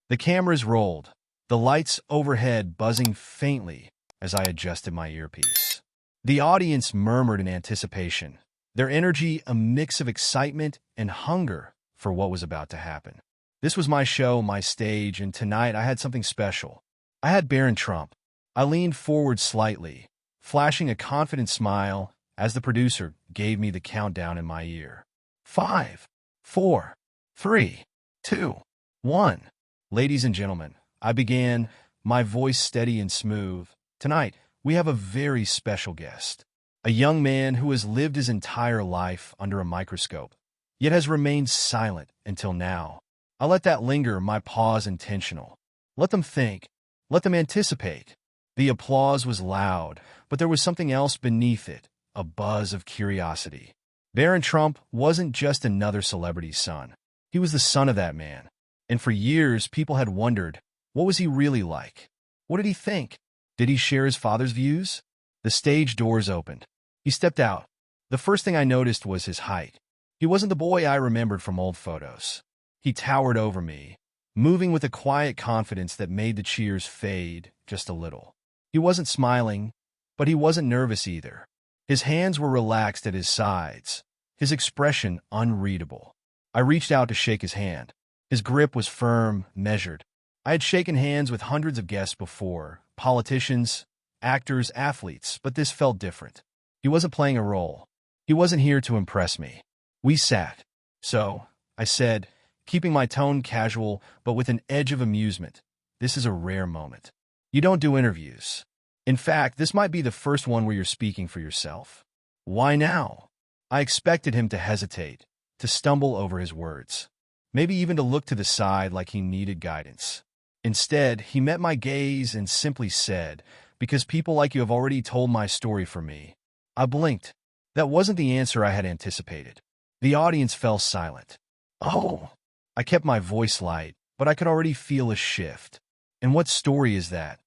The cameras rolled, the lights overhead buzzing faintly as I adjusted my earpiece. The audience murmured in anticipation, their energy a mix of excitement and hunger for what was about to happen. This was my show, my stage, and tonight I had something special. I had Barron Trump. I leaned forward slightly, flashing a confident smile as the producer gave me the countdown in my ear. 5, 4, 3, 2, 1. Ladies and gentlemen, I began, my voice steady and smooth. Tonight, we have a very special guest. A young man who has lived his entire life under a microscope, yet has remained silent until now. I let that linger, my pause intentional. Let them think. Let them anticipate. The applause was loud, but there was something else beneath it, a buzz of curiosity. Barron Trump wasn't just another celebrity's son. He was the son of that man. And for years, people had wondered, what was he really like? What did he think? Did he share his father's views? The stage doors opened. He stepped out. The first thing I noticed was his height. He wasn't the boy I remembered from old photos. He towered over me, moving with a quiet confidence that made the cheers fade just a little. He wasn't smiling, but he wasn't nervous either. His hands were relaxed at his sides, his expression unreadable. I reached out to shake his hand. His grip was firm, measured. I had shaken hands with hundreds of guests before, politicians, actors, athletes, but this felt different. He wasn't playing a role. He wasn't here to impress me. We sat. So, I said, keeping my tone casual but with an edge of amusement, this is a rare moment. You don't do interviews. In fact, this might be the first one where you're speaking for yourself. Why now? I expected him to hesitate, to stumble over his words, maybe even to look to the side like he needed guidance. Instead, he met my gaze and simply said, because people like you have already told my story for me. I blinked. That wasn't the answer I had anticipated. The audience fell silent. Oh! I kept my voice light, but I could already feel a shift. And what story is that?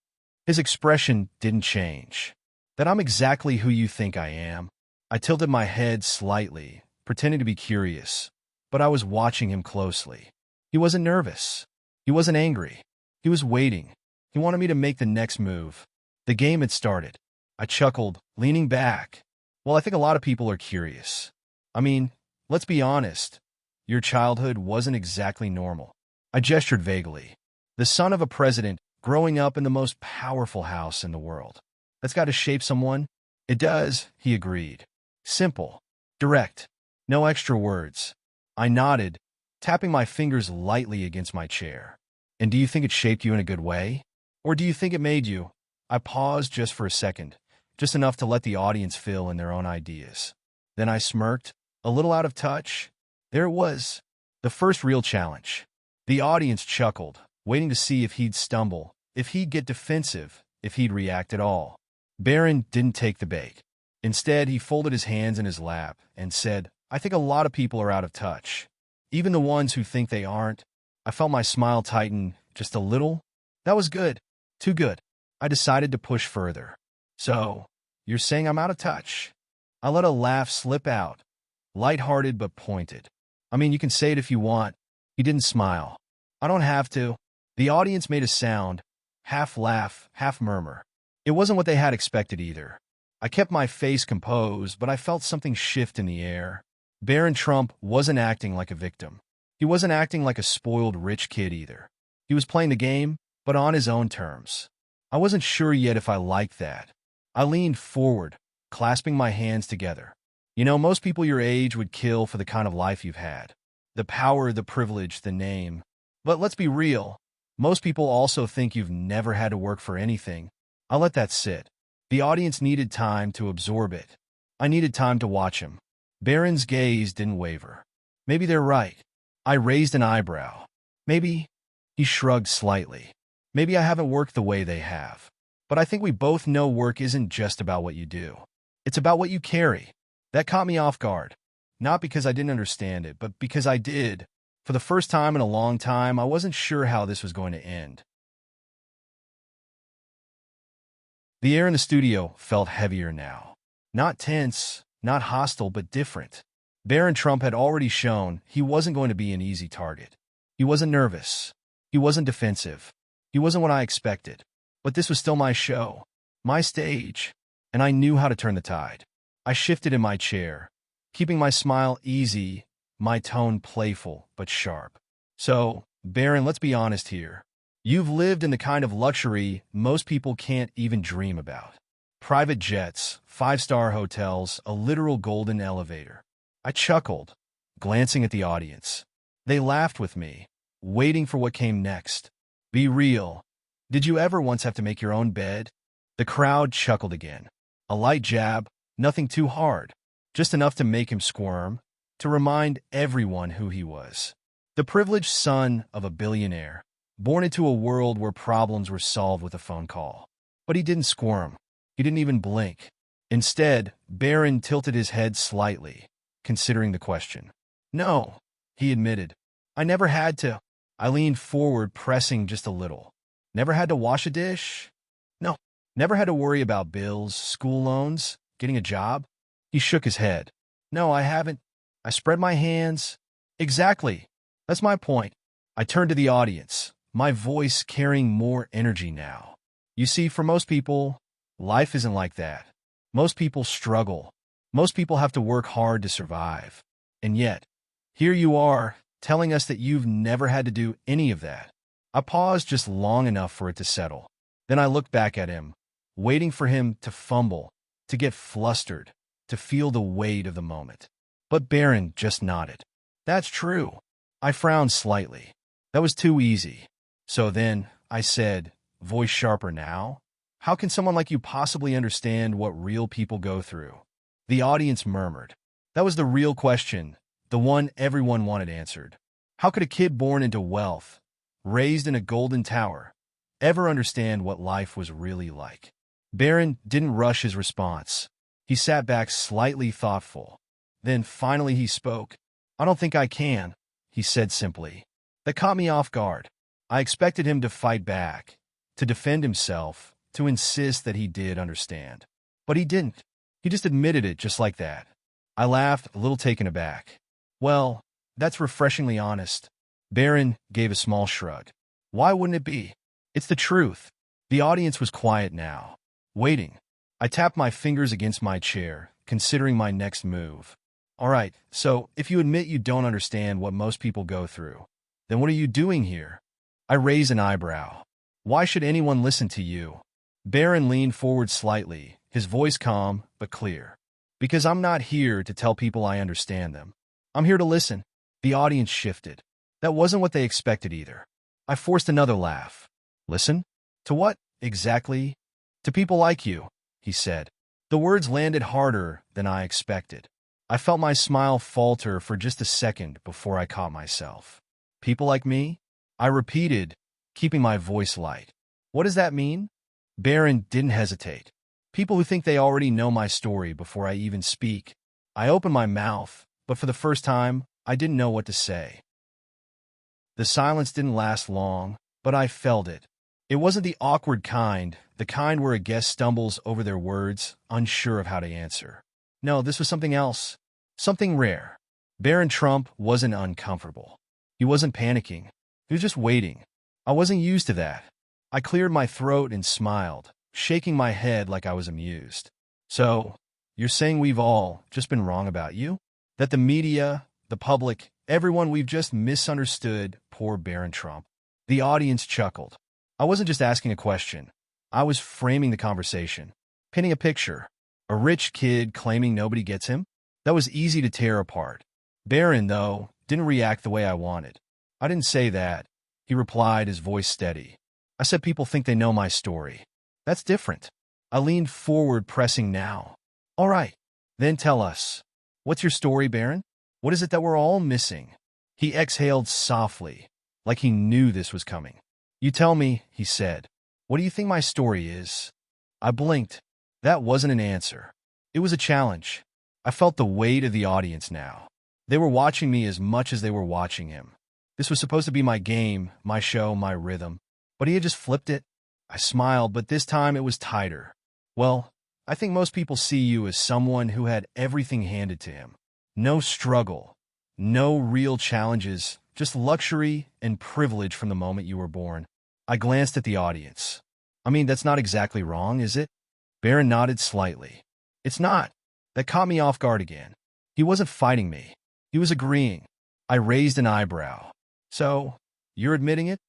His expression didn't change. That I'm exactly who you think I am. I tilted my head slightly, pretending to be curious, but I was watching him closely. He wasn't nervous. He wasn't angry. He was waiting. He wanted me to make the next move. The game had started. I chuckled, leaning back. Well, I think a lot of people are curious. I mean, let's be honest. Your childhood wasn't exactly normal. I gestured vaguely. The son of a president, growing up in the most powerful house in the world. That's got to shape someone. It does, he agreed. Simple. Direct. No extra words. I nodded, tapping my fingers lightly against my chair. And do you think it shaped you in a good way? Or do you think it made you? I paused just for a second, just enough to let the audience fill in their own ideas. Then I smirked, a little out of touch. There it was, the first real challenge. The audience chuckled, waiting to see if he'd stumble, if he'd get defensive, if he'd react at all. Barron didn't take the bait. Instead, he folded his hands in his lap and said, I think a lot of people are out of touch. Even the ones who think they aren't. I felt my smile tighten just a little. That was good. Too good. I decided to push further. So, you're saying I'm out of touch? I let a laugh slip out, lighthearted but pointed. I mean, you can say it if you want. He didn't smile. I don't have to. The audience made a sound, half laugh, half murmur. It wasn't what they had expected either. I kept my face composed, but I felt something shift in the air. Barron Trump wasn't acting like a victim. He wasn't acting like a spoiled rich kid either. He was playing the game, but on his own terms. I wasn't sure yet if I liked that. I leaned forward, clasping my hands together. You know, most people your age would kill for the kind of life you've had. The power, the privilege, the name. But let's be real. Most people also think you've never had to work for anything. I let that sit. The audience needed time to absorb it. I needed time to watch him. Barron's gaze didn't waver. Maybe they're right. I raised an eyebrow. Maybe. He shrugged slightly. Maybe I haven't worked the way they have. But I think we both know work isn't just about what you do. It's about what you carry. That caught me off guard. Not because I didn't understand it, but because I did. For the first time in a long time, I wasn't sure how this was going to end. The air in the studio felt heavier now. Not tense, not hostile, but different. Barron Trump had already shown he wasn't going to be an easy target. He wasn't nervous. He wasn't defensive. He wasn't what I expected. But this was still my show, my stage, and I knew how to turn the tide. I shifted in my chair, keeping my smile easy, my tone playful but sharp. So, Barron, let's be honest here. You've lived in the kind of luxury most people can't even dream about. Private jets, five-star hotels, a literal golden elevator. I chuckled, glancing at the audience. They laughed with me, waiting for what came next. Be real. Did you ever once have to make your own bed? The crowd chuckled again. A light jab, nothing too hard, just enough to make him squirm, to remind everyone who he was. The privileged son of a billionaire, born into a world where problems were solved with a phone call. But he didn't squirm. He didn't even blink. Instead, Barron tilted his head slightly, considering the question. No, he admitted. I never had to. I leaned forward, pressing just a little. Never had to wash a dish? No. Never had to worry about bills, school loans, getting a job? He shook his head. No, I haven't. I spread my hands. Exactly. That's my point. I turned to the audience, my voice carrying more energy now. You see, for most people, life isn't like that. Most people struggle. Most people have to work hard to survive. And yet, here you are, telling us that you've never had to do any of that. I paused just long enough for it to settle. Then I looked back at him, waiting for him to fumble, to get flustered, to feel the weight of the moment. But Barron just nodded. That's true. I frowned slightly. That was too easy. So then, I said, voice sharper now, how can someone like you possibly understand what real people go through? The audience murmured. That was the real question, the one everyone wanted answered. How could a kid born into wealth, raised in a golden tower, ever understand what life was really like? Barron didn't rush his response. He sat back slightly thoughtful. Then finally he spoke. I don't think I can, he said simply. That caught me off guard. I expected him to fight back, to defend himself, to insist that he did understand. But he didn't. He just admitted it just like that. I laughed, a little taken aback. Well, that's refreshingly honest. Barron gave a small shrug. Why wouldn't it be? It's the truth. The audience was quiet now, waiting. I tapped my fingers against my chair, considering my next move. All right, so if you admit you don't understand what most people go through, then what are you doing here? I raised an eyebrow. Why should anyone listen to you? Barron leaned forward slightly, his voice calm but clear. Because I'm not here to tell people I understand them. I'm here to listen. The audience shifted. That wasn't what they expected either. I forced another laugh. Listen? To what, exactly? To people like you, he said. The words landed harder than I expected. I felt my smile falter for just a second before I caught myself. People like me? I repeated, keeping my voice light. What does that mean? Barron didn't hesitate. People who think they already know my story before I even speak. I opened my mouth, but for the first time, I didn't know what to say. The silence didn't last long, but I felt it. It wasn't the awkward kind, the kind where a guest stumbles over their words, unsure of how to answer. No, this was something else. Something rare. Barron Trump wasn't uncomfortable. He wasn't panicking. He was just waiting. I wasn't used to that. I cleared my throat and smiled, shaking my head like I was amused. So, you're saying we've all just been wrong about you? That the media, the public, everyone we've just misunderstood poor Barron Trump? The audience chuckled. I wasn't just asking a question. I was framing the conversation, pinning a picture. A rich kid claiming nobody gets him? That was easy to tear apart. Barron, though, didn't react the way I wanted. I didn't say that. He replied, his voice steady. I said people think they know my story. That's different. I leaned forward, pressing now. All right, then tell us. What's your story, Barron? What is it that we're all missing? He exhaled softly, like he knew this was coming. You tell me, he said. What do you think my story is? I blinked. That wasn't an answer. It was a challenge. I felt the weight of the audience now. They were watching me as much as they were watching him. This was supposed to be my game, my show, my rhythm. But he had just flipped it. I smiled, but this time it was tighter. Well, I think most people see you as someone who had everything handed to him. No struggle. No real challenges, Just luxury and privilege from the moment you were born. I glanced at the audience. I mean, that's not exactly wrong, is it? Barron nodded slightly. It's not. That caught me off guard again. He wasn't fighting me. He was agreeing. I raised an eyebrow. So, you're admitting it?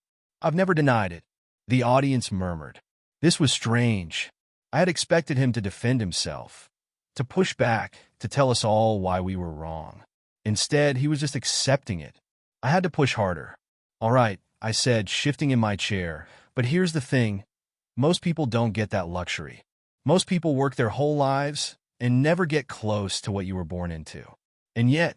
I've never denied it. The audience murmured. This was strange. I had expected him to defend himself, to push back, to tell us all why we were wrong. Instead, he was just accepting it. I had to push harder. All right, I said, shifting in my chair. But here's the thing. Most people don't get that luxury. Most people work their whole lives and never get close to what you were born into. And yet,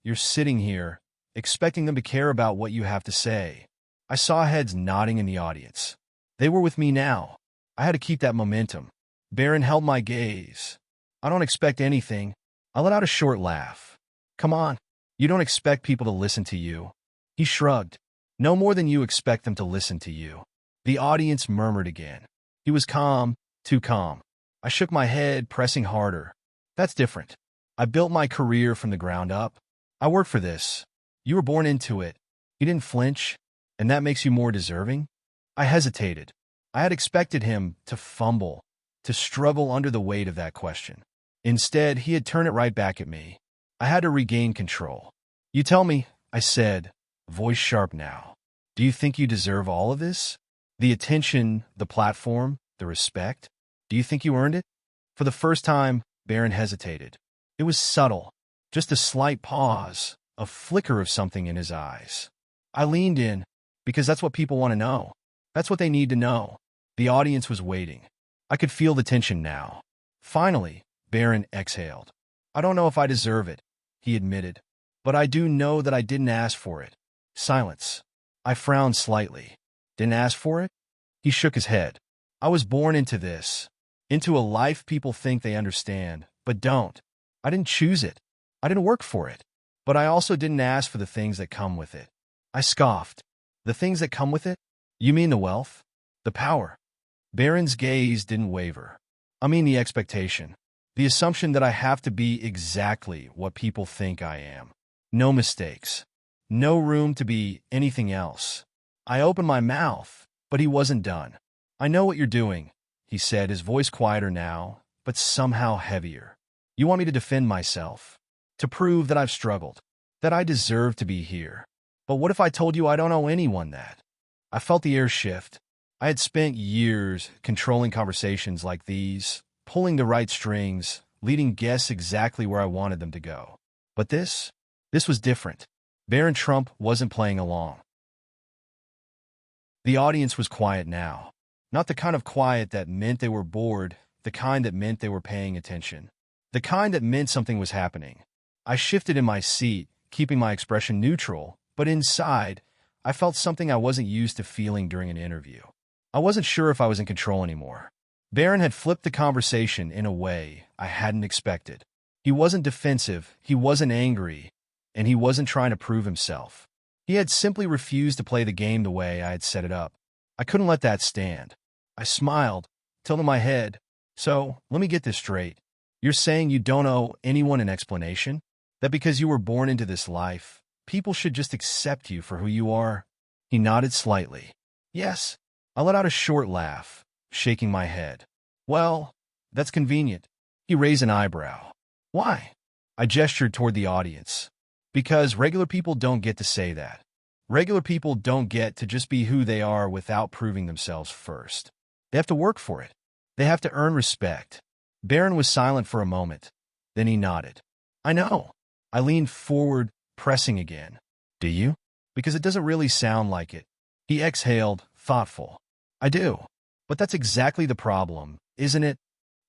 you're sitting here, expecting them to care about what you have to say. I saw heads nodding in the audience. They were with me now. I had to keep that momentum. Barron held my gaze. I don't expect anything. I let out a short laugh. Come on. You don't expect people to listen to you. He shrugged. No more than you expect them to listen to you. The audience murmured again. He was calm, too calm. I shook my head, pressing harder. That's different. I built my career from the ground up. I worked for this. You were born into it. He didn't flinch, and that makes you more deserving? I hesitated. I had expected him to fumble, to struggle under the weight of that question. Instead, he had turned it right back at me. I had to regain control. You tell me, I said, voice sharp now. Do you think you deserve all of this? The attention, the platform, the respect? Do you think you earned it? For the first time, Barron hesitated. It was subtle, just a slight pause, a flicker of something in his eyes. I leaned in, because that's what people want to know. That's what they need to know. The audience was waiting. I could feel the tension now. Finally, Barron exhaled. I don't know if I deserve it, he admitted, but I do know that I didn't ask for it. Silence. I frowned slightly. Didn't ask for it? He shook his head. I was born into this, into a life people think they understand, but don't. I didn't choose it. I didn't work for it. But I also didn't ask for the things that come with it. I scoffed. The things that come with it? You mean the wealth? The power? Barron's gaze didn't waver. I mean the expectation. The assumption that I have to be exactly what people think I am. No mistakes. No room to be anything else. I opened my mouth, but he wasn't done. I know what you're doing, he said, his voice quieter now, but somehow heavier. You want me to defend myself, to prove that I've struggled, that I deserve to be here. But what if I told you I don't owe anyone that? I felt the air shift. I had spent years controlling conversations like these, pulling the right strings, leading guests exactly where I wanted them to go. But this was different. Barron Trump wasn't playing along. The audience was quiet now. Not the kind of quiet that meant they were bored, the kind that meant they were paying attention. The kind that meant something was happening. I shifted in my seat, keeping my expression neutral, but inside, I felt something I wasn't used to feeling during an interview. I wasn't sure if I was in control anymore. Barron had flipped the conversation in a way I hadn't expected. He wasn't defensive, he wasn't angry, and he wasn't trying to prove himself. He had simply refused to play the game the way I had set it up. I couldn't let that stand. I smiled, tilted my head. So, let me get this straight. You're saying you don't owe anyone an explanation? That because you were born into this life, people should just accept you for who you are? He nodded slightly. Yes. I let out a short laugh, shaking my head. Well, that's convenient. He raised an eyebrow. Why? I gestured toward the audience. Because regular people don't get to say that. Regular people don't get to just be who they are without proving themselves first. They have to work for it. They have to earn respect. Barron was silent for a moment. Then he nodded. I know. I leaned forward, pressing again. Do you? Because it doesn't really sound like it. He exhaled, thoughtful. I do. But that's exactly the problem, isn't it?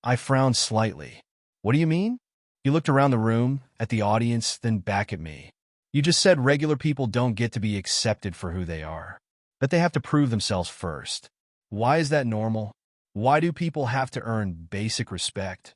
I frowned slightly. What do you mean? He looked around the room, at the audience, then back at me. You just said regular people don't get to be accepted for who they are. That they have to prove themselves first. Why is that normal? Why do people have to earn basic respect?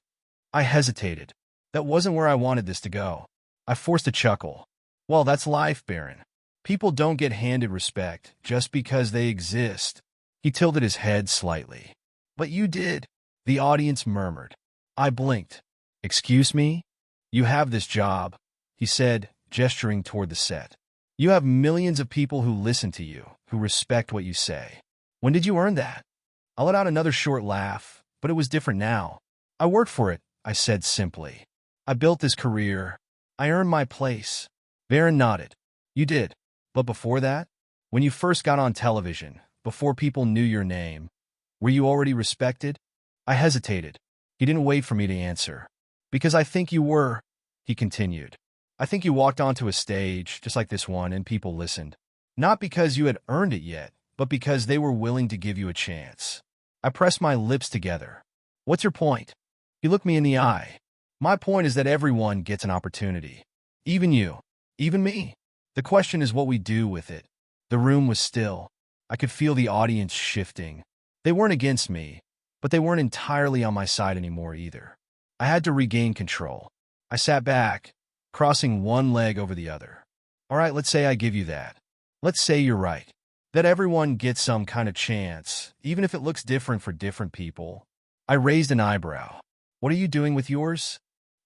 I hesitated. That wasn't where I wanted this to go. I forced a chuckle. Well, that's life, Barron. People don't get handed respect just because they exist. He tilted his head slightly. But you did. The audience murmured. I blinked. Excuse me? You have this job, he said, gesturing toward the set. You have millions of people who listen to you, who respect what you say. When did you earn that? I let out another short laugh, but it was different now. I worked for it, I said simply. I built this career. I earned my place. Barron nodded. You did. But before that? When you first got on television, before people knew your name, were you already respected? I hesitated. He didn't wait for me to answer. Because I think you were, he continued. I think you walked onto a stage, just like this one, and people listened. Not because you had earned it yet, but because they were willing to give you a chance. I pressed my lips together. What's your point? He looked me in the eye. My point is that everyone gets an opportunity. Even you. Even me. The question is what we do with it. The room was still. I could feel the audience shifting. They weren't against me, but they weren't entirely on my side anymore either. I had to regain control. I sat back, crossing one leg over the other. All right, let's say I give you that. Let's say you're right. That everyone gets some kind of chance, even if it looks different for different people. I raised an eyebrow. What are you doing with yours?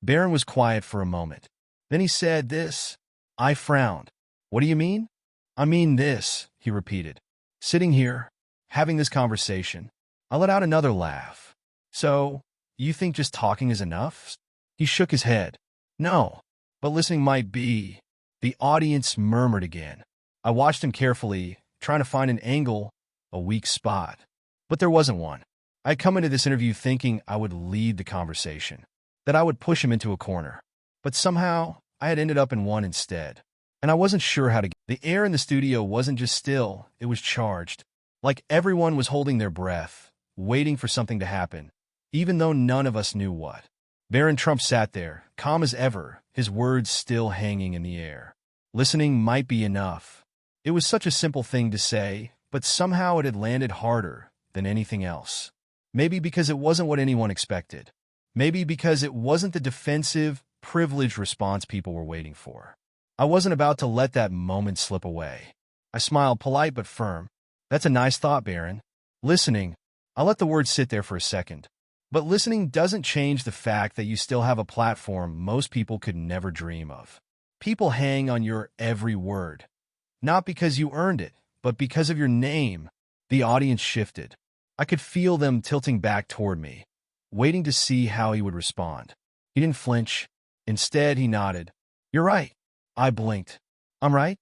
Barron was quiet for a moment. Then he said this. I frowned. What do you mean? I mean this, he repeated. Sitting here, having this conversation. I let out another laugh. So, you think just talking is enough? He shook his head. No, but listening might be. The audience murmured again. I watched him carefully, trying to find an angle, a weak spot. But there wasn't one. I had come into this interview thinking I would lead the conversation, that I would push him into a corner. But somehow, I had ended up in one instead. And I wasn't sure how to get. The air in the studio wasn't just still, it was charged. Like everyone was holding their breath, waiting for something to happen, even though none of us knew what. Barron Trump sat there, calm as ever, his words still hanging in the air. Listening might be enough. It was such a simple thing to say, but somehow it had landed harder than anything else. Maybe because it wasn't what anyone expected. Maybe because it wasn't the defensive, privileged response people were waiting for. I wasn't about to let that moment slip away. I smiled, polite but firm. That's a nice thought, Barron. Listening, I let the words sit there for a second. But listening doesn't change the fact that you still have a platform most people could never dream of. People hang on your every word. Not because you earned it, but because of your name. The audience shifted. I could feel them tilting back toward me, waiting to see how he would respond. He didn't flinch. Instead, he nodded. You're right. I blinked. I'm right?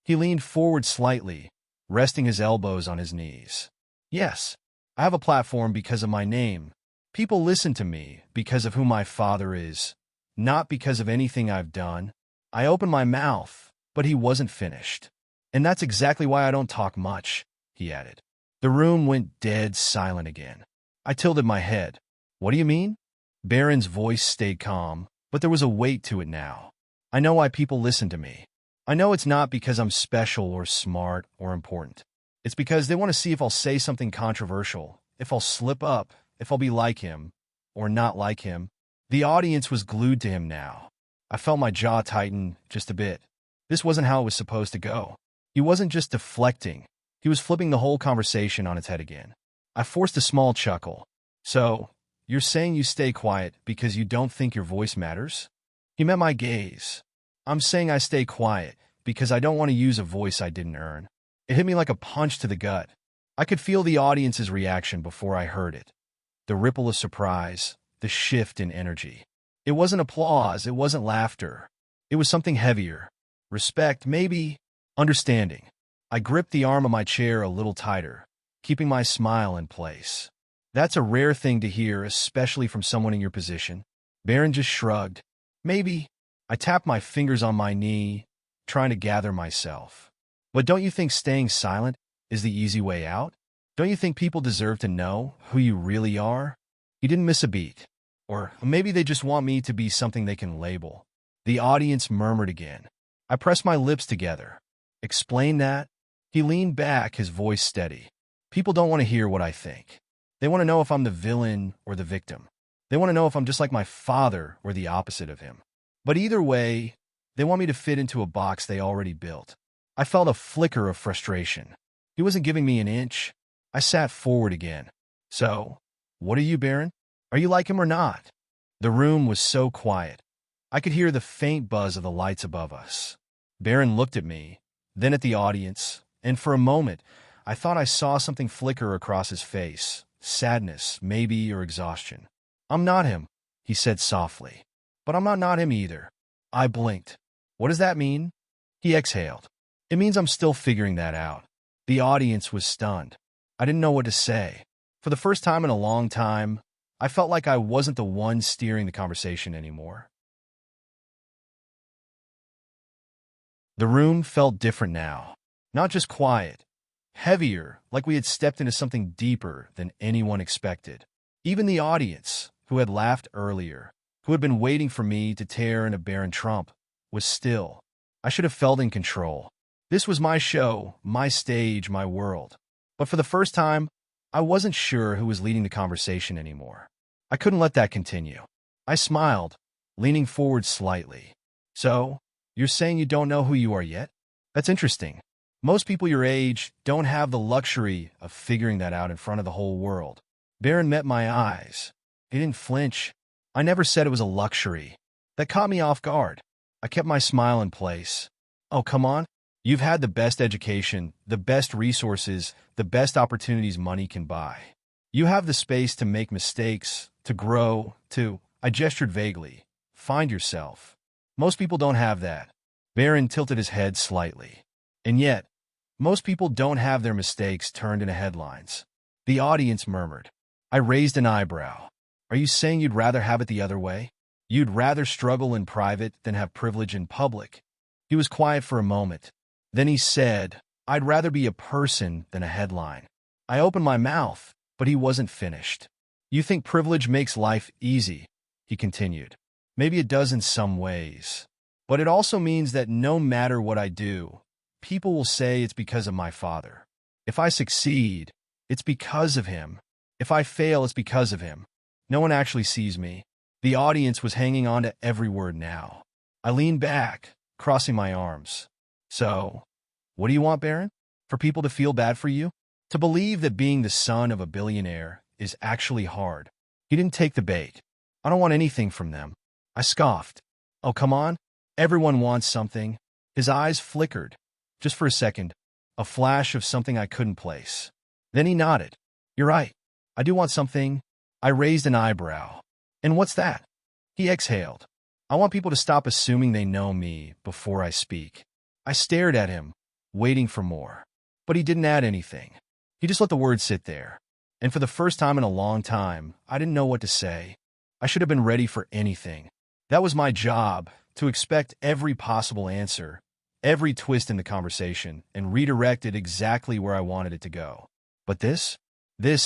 He leaned forward slightly, resting his elbows on his knees. Yes, I have a platform because of my name. People listen to me because of who my father is, not because of anything I've done. I opened my mouth, but he wasn't finished. And that's exactly why I don't talk much, he added. The room went dead silent again. I tilted my head. What do you mean? Barron's voice stayed calm, but there was a weight to it now. I know why people listen to me. I know it's not because I'm special or smart or important. It's because they want to see if I'll say something controversial, if I'll slip up, if I'll be like him, or not like him. The audience was glued to him now. I felt my jaw tighten just a bit. This wasn't how it was supposed to go. He wasn't just deflecting. He was flipping the whole conversation on its head again. I forced a small chuckle. So, you're saying you stay quiet because you don't think your voice matters? He met my gaze. I'm saying I stay quiet because I don't want to use a voice I didn't earn. It hit me like a punch to the gut. I could feel the audience's reaction before I heard it. The ripple of surprise, the shift in energy. It wasn't applause, it wasn't laughter. It was something heavier. Respect, maybe. Understanding. I gripped the arm of my chair a little tighter, keeping my smile in place. That's a rare thing to hear, especially from someone in your position. Barron just shrugged. Maybe. I tapped my fingers on my knee, trying to gather myself. But don't you think staying silent is the easy way out? Don't you think people deserve to know who you really are? He didn't miss a beat. Or maybe they just want me to be something they can label. The audience murmured again. I pressed my lips together. Explain that? He leaned back, his voice steady. People don't want to hear what I think. They want to know if I'm the villain or the victim. They want to know if I'm just like my father or the opposite of him. But either way, they want me to fit into a box they already built. I felt a flicker of frustration. He wasn't giving me an inch. I sat forward again. So, what are you, Barron? Are you like him or not? The room was so quiet. I could hear the faint buzz of the lights above us. Barron looked at me, then at the audience, and for a moment, I thought I saw something flicker across his face. Sadness, maybe, or exhaustion. "I'm not him," he said softly. "But I'm not him either." I blinked. "What does that mean?" He exhaled. "It means I'm still figuring that out." The audience was stunned. I didn't know what to say. For the first time in a long time, I felt like I wasn't the one steering the conversation anymore. The room felt different now. Not just quiet, heavier, like we had stepped into something deeper than anyone expected. Even the audience, who had laughed earlier, who had been waiting for me to tear into Barron Trump, was still. I should have felt in control. This was my show, my stage, my world. But for the first time, I wasn't sure who was leading the conversation anymore. I couldn't let that continue. I smiled, leaning forward slightly. "So, you're saying you don't know who you are yet? That's interesting. Most people your age don't have the luxury of figuring that out in front of the whole world." Barron met my eyes. He didn't flinch. I never said it was a luxury. That caught me off guard. I kept my smile in place. "Oh, come on. You've had the best education, the best resources, the best opportunities money can buy. You have the space to make mistakes, to grow, I gestured vaguely, find yourself. Most people don't have that." Barron tilted his head slightly. "And yet, most people don't have their mistakes turned into headlines." The audience murmured. I raised an eyebrow. "Are you saying you'd rather have it the other way? You'd rather struggle in private than have privilege in public?" He was quiet for a moment. Then he said, "I'd rather be a person than a headline." I opened my mouth, but he wasn't finished. "You think privilege makes life easy," he continued. "Maybe it does in some ways. But it also means that no matter what I do, people will say it's because of my father. If I succeed, it's because of him. If I fail, it's because of him. No one actually sees me." The audience was hanging on to every word now. I leaned back, crossing my arms. "So, what do you want, Barron? For people to feel bad for you? To believe that being the son of a billionaire is actually hard?" He didn't take the bait. "I don't want anything from them." I scoffed. "Oh, come on. Everyone wants something." His eyes flickered, just for a second, a flash of something I couldn't place. Then he nodded. "You're right. I do want something." I raised an eyebrow. "And what's that?" He exhaled. "I want people to stop assuming they know me before I speak." I stared at him, waiting for more. But he didn't add anything. He just let the words sit there. And for the first time in a long time, I didn't know what to say. I should have been ready for anything. That was my job, to expect every possible answer, every twist in the conversation, and redirect it exactly where I wanted it to go. But this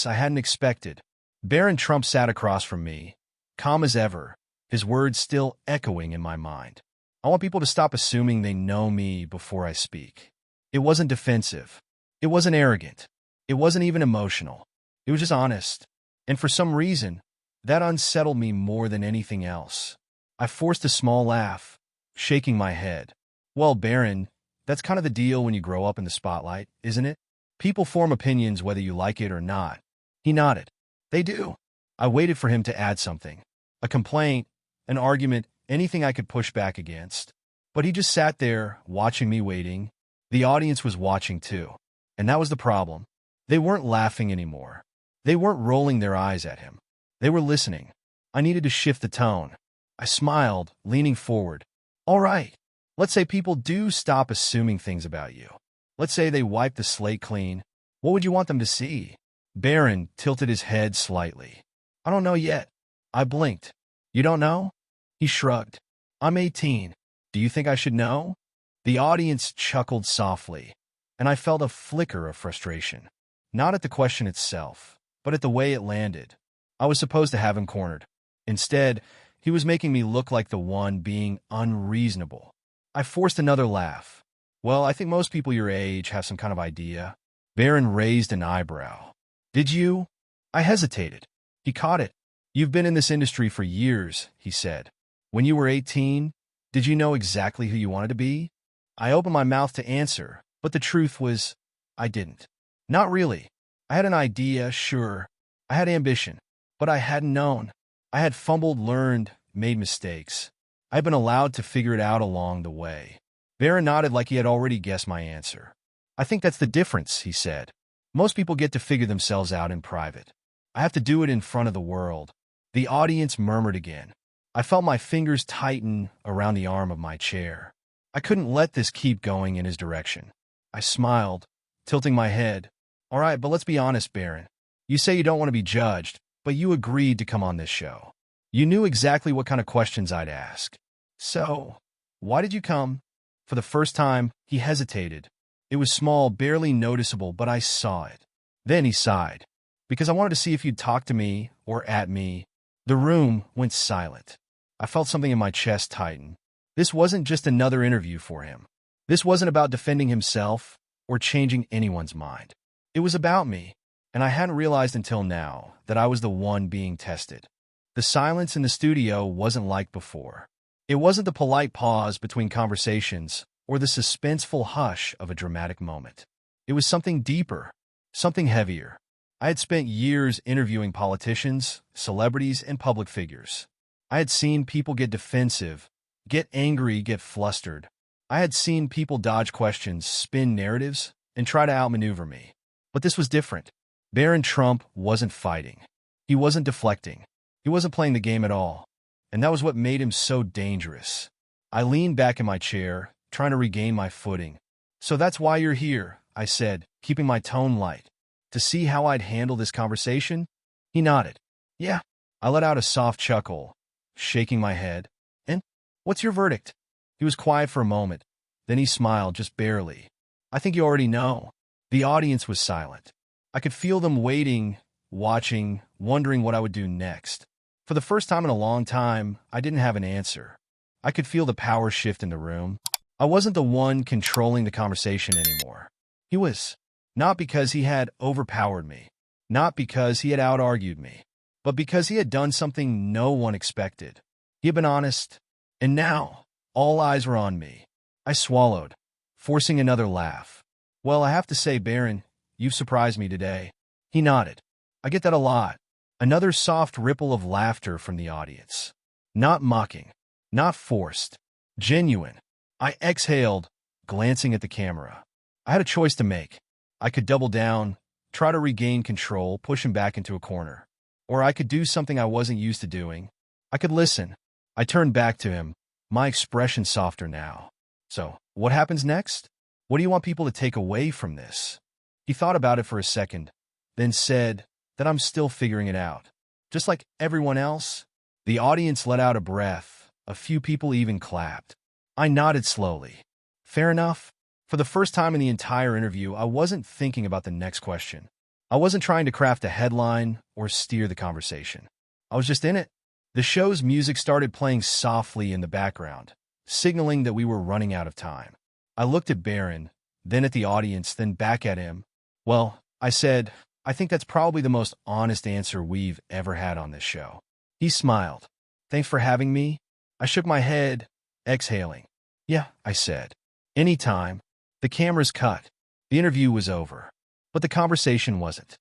I hadn't expected. Barron Trump sat across from me, calm as ever, his words still echoing in my mind. "I want people to stop assuming they know me before I speak." It wasn't defensive. It wasn't arrogant. It wasn't even emotional. It was just honest. And for some reason, that unsettled me more than anything else. I forced a small laugh, shaking my head. "Well, Barron, that's kind of the deal when you grow up in the spotlight, isn't it? People form opinions whether you like it or not." He nodded. "They do." I waited for him to add something. A complaint, an argument, anything I could push back against. But he just sat there, watching me waiting. The audience was watching too. And that was the problem. They weren't laughing anymore. They weren't rolling their eyes at him. They were listening. I needed to shift the tone. I smiled, leaning forward. "All right. Let's say people do stop assuming things about you. Let's say they wipe the slate clean. What would you want them to see?" Barron tilted his head slightly. "I don't know yet." I blinked. "You don't know?" He shrugged. "I'm 18. Do you think I should know?" The audience chuckled softly, and I felt a flicker of frustration. Not at the question itself, but at the way it landed. I was supposed to have him cornered. Instead, he was making me look like the one being unreasonable. I forced another laugh. "Well, I think most people your age have some kind of idea." Barron raised an eyebrow. "Did you?" I hesitated. He caught it. "You've been in this industry for years," he said. "When you were 18, did you know exactly who you wanted to be?" I opened my mouth to answer, but the truth was, I didn't. Not really. I had an idea, sure. I had ambition, but I hadn't known. I had fumbled, learned, made mistakes. I'd been allowed to figure it out along the way. Barron nodded like he had already guessed my answer. I think that's the difference, he said. Most people get to figure themselves out in private. I have to do it in front of the world. The audience murmured again. I felt my fingers tighten around the arm of my chair. I couldn't let this keep going in his direction. I smiled, tilting my head. All right, but let's be honest, Barron. You say you don't want to be judged, but you agreed to come on this show. You knew exactly what kind of questions I'd ask. So, why did you come? For the first time, he hesitated. It was small, barely noticeable, but I saw it. Then he sighed. Because I wanted to see if you'd talk to me or at me. The room went silent. I felt something in my chest tighten. This wasn't just another interview for him. This wasn't about defending himself or changing anyone's mind. It was about me, and I hadn't realized until now that I was the one being tested. The silence in the studio wasn't like before. It wasn't the polite pause between conversations or the suspenseful hush of a dramatic moment. It was something deeper, something heavier. I had spent years interviewing politicians, celebrities, and public figures. I had seen people get defensive, get angry, get flustered. I had seen people dodge questions, spin narratives, and try to outmaneuver me. But this was different. Barron Trump wasn't fighting. He wasn't deflecting. He wasn't playing the game at all. And that was what made him so dangerous. I leaned back in my chair, trying to regain my footing. So that's why you're here, I said, keeping my tone light. To see how I'd handle this conversation? He nodded. Yeah. I let out a soft chuckle, shaking my head. And what's your verdict? He was quiet for a moment. Then he smiled, just barely. I think you already know. The audience was silent. I could feel them waiting, watching, wondering what I would do next. For the first time in a long time, I didn't have an answer. I could feel the power shift in the room. I wasn't the one controlling the conversation anymore. He was. Not because he had overpowered me. Not because he had out-argued me. But because he had done something no one expected. He had been honest. And now, all eyes were on me. I swallowed, forcing another laugh. Well, I have to say, Barron, you've surprised me today. He nodded. I get that a lot. Another soft ripple of laughter from the audience. Not mocking. Not forced. Genuine. I exhaled, glancing at the camera. I had a choice to make. I could double down, try to regain control, push him back into a corner. Or I could do something I wasn't used to doing. I could listen. I turned back to him, my expression softer now. So, what happens next? What do you want people to take away from this? He thought about it for a second, then said that I'm still figuring it out. Just like everyone else. The audience let out a breath. A few people even clapped. I nodded slowly. Fair enough. For the first time in the entire interview, I wasn't thinking about the next question. I wasn't trying to craft a headline or steer the conversation. I was just in it. The show's music started playing softly in the background, signaling that we were running out of time. I looked at Barron, then at the audience, then back at him. Well, I said, I think that's probably the most honest answer we've ever had on this show. He smiled. Thanks for having me. I shook my head, exhaling. Yeah, I said. Anytime. The cameras cut. The interview was over. But the conversation wasn't.